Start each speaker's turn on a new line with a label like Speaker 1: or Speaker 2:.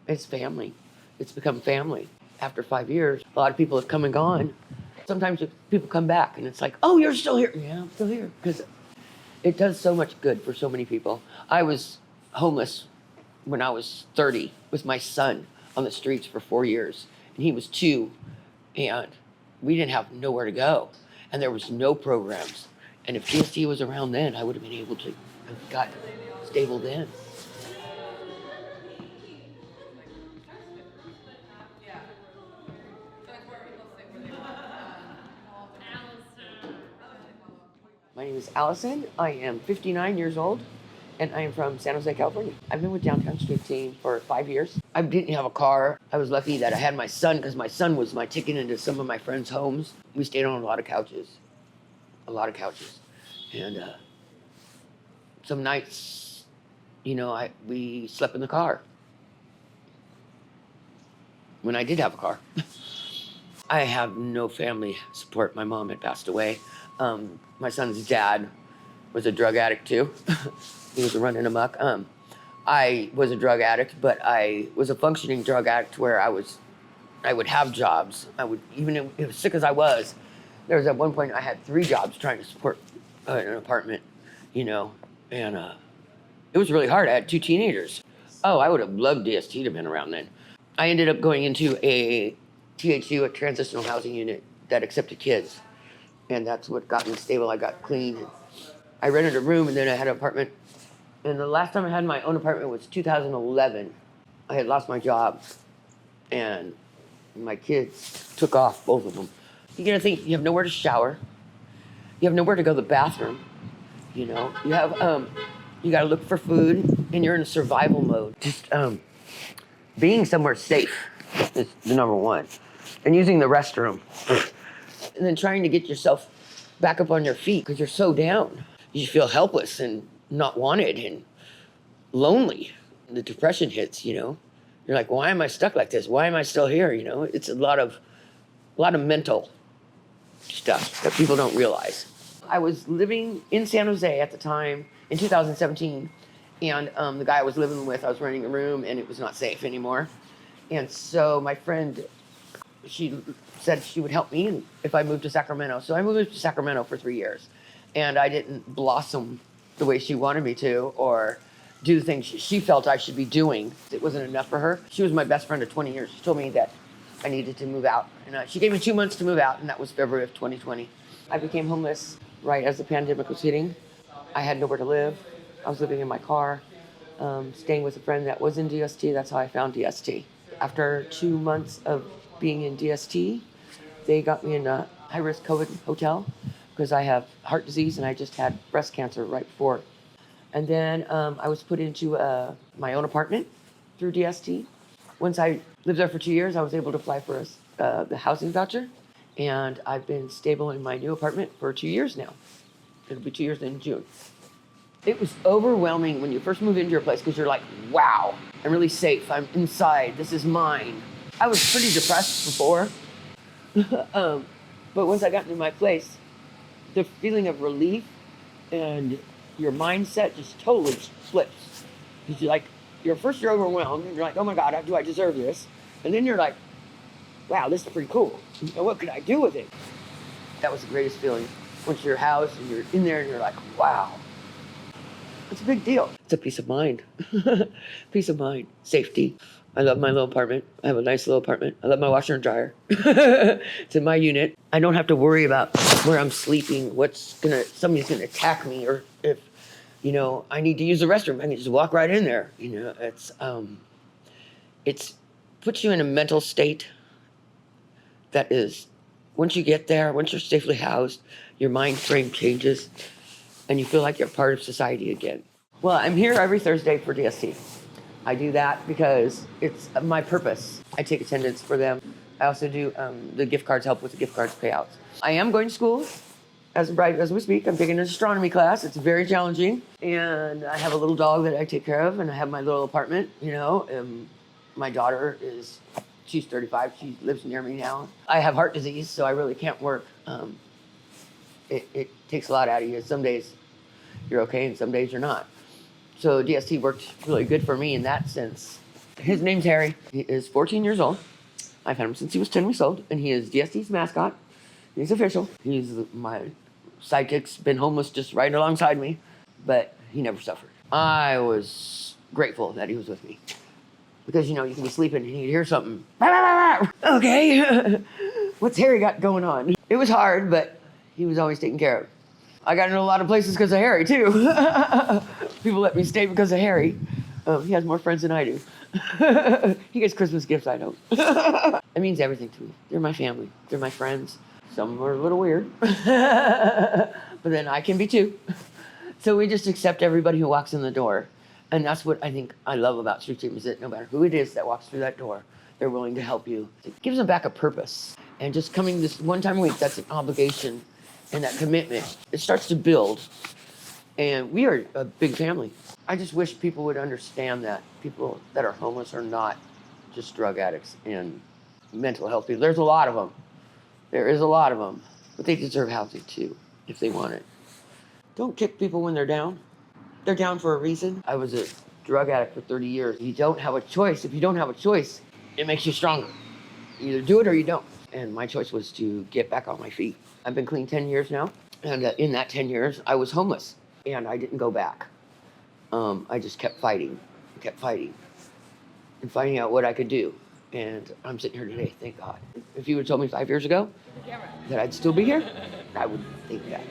Speaker 1: It's family. It's become family. After 5 years, a lot of people have come and gone. Sometimes people come back and it's like, oh, you're still here. Yeah, I'm still here. Because it does so much good for so many people. I was homeless when I was 30 with my son on the streets for 4 years. And he was 2. And we didn't have nowhere to go. And there was no programs. And if GST was around then, I would have been able to have got stable then. My name is Allison. I am 59 years old, and I am from San Jose, California. I've been with Downtown Street Team for 5 years. I didn't have a car. I was lucky that I had my son because my son was my ticket into some of my friends' homes. We stayed on a lot of couches. And some nights, we slept in the car when I did have a car. I have no family support. My mom had passed away. My son's dad was a drug addict too. He was running amok. I was a drug addict, but I was a functioning drug addict where I would have jobs. Even as sick as I was, there was at one point I had 3 jobs trying to support an apartment, and it was really hard. I had 2 teenagers. Oh, I would have loved DST to have been around then. I ended up going into a THU, a transitional housing unit that accepted kids. And that's what got me stable. I got clean. I rented a room and then I had an apartment. And the last time I had my own apartment was 2011. I had lost my job and my kids took off, both of them. You're gonna think you have nowhere to shower. You have nowhere to go to the bathroom. You have, you gotta look for food and you're in a survival mode. Just being somewhere safe is the number one. And using the restroom. And then trying to get yourself back up on your feet because you're so down. You feel helpless and not wanted and lonely. The depression hits, You're like, why am I stuck like this? Why am I still here? It's a lot of mental stuff that people don't realize. I was living in San Jose at the time in 2017, and the guy I was living with, I was renting a room and it was not safe anymore. And so my friend, she said she would help me if I moved to Sacramento. So I moved to Sacramento for 3 years. And I didn't blossom the way she wanted me to or do things she felt I should be doing. It wasn't enough for her. She was my best friend of 20 years. She told me that I needed to move out. And she gave me 2 months to move out, and that was February of 2020. I became homeless right as the pandemic was hitting. I had nowhere to live. I was living in my car, staying with a friend that was in DST. That's how I found DST. After 2 months of being in DST, they got me in a high-risk COVID hotel because I have heart disease and I just had breast cancer right before. And then I was put into my own apartment through DST. Once I lived there for 2 years, I was able to apply for the housing voucher. And I've been stable in my new apartment for 2 years now. It'll be 2 years in June. It was overwhelming when you first move into your place because you're like, wow, I'm really safe. I'm inside. This is mine. I was pretty depressed before. But once I got into my place, the feeling of relief and your mindset just totally flips. Because you're overwhelmed and you're like, oh my God, do I deserve this? And then you're like, wow, this is pretty cool. What could I do with it? That was the greatest feeling. Once you're housed and you're in there and you're like, wow. It's a big deal. It's a peace of mind. Peace of mind. Safety. I love my little apartment. I have a nice little apartment. I love my washer and dryer. It's in my unit. I don't have to worry about where I'm sleeping, somebody's gonna attack me, or if, I need to use the restroom, I can just walk right in there. It's puts you in a mental state that is, once you get there, once you're safely housed, your mind frame changes and you feel like you're part of society again. Well, I'm here every Thursday for DST. I do that because it's my purpose. I take attendance for them. I also do the gift cards, help with the gift cards payouts. I am going to school as we speak. I'm taking an astronomy class. It's very challenging. And I have a little dog that I take care of, and I have my little apartment, my daughter she's 35. She lives near me now. I have heart disease, so I really can't work. It takes a lot out of you. Some days you're okay and some days you're not. So DST worked really good for me in that sense. His name's Harry. He is 14 years old. I've had him since he was 10 weeks old, and he is DSD's mascot. He's official. He's my sidekick's been homeless just right alongside me, but he never suffered. I was grateful that he was with me. Because, you can be sleeping and you'd hear something. Okay, what's Harry got going on? It was hard, but he was always taken care of. I got into a lot of places because of Harry, too. People let me stay because of Harry. He has more friends than I do. He gets Christmas gifts, I don't. It means everything to me. They're my family. They're my friends. Some are a little weird. But then I can be too. So we just accept everybody who walks in the door. And that's what I think I love about Street Team, is that no matter who it is that walks through that door, they're willing to help you. It gives them back a purpose. And just coming this one time a week, that's an obligation and that commitment. It starts to build. And we are a big family. I just wish people would understand that people that are homeless are not just drug addicts and mental health people. There's a lot of them. There is a lot of them. But they deserve housing too, if they want it. Don't kick people when they're down. They're down for a reason. I was a drug addict for 30 years. You don't have a choice. If you don't have a choice, it makes you stronger. You either do it or you don't. And my choice was to get back on my feet. I've been clean 10 years now. And in that 10 years, I was homeless. And I didn't go back. I just kept fighting, and finding out what I could do. And I'm sitting here today, thank God. If you would have told me 5 years ago that I'd still be here, I would think that.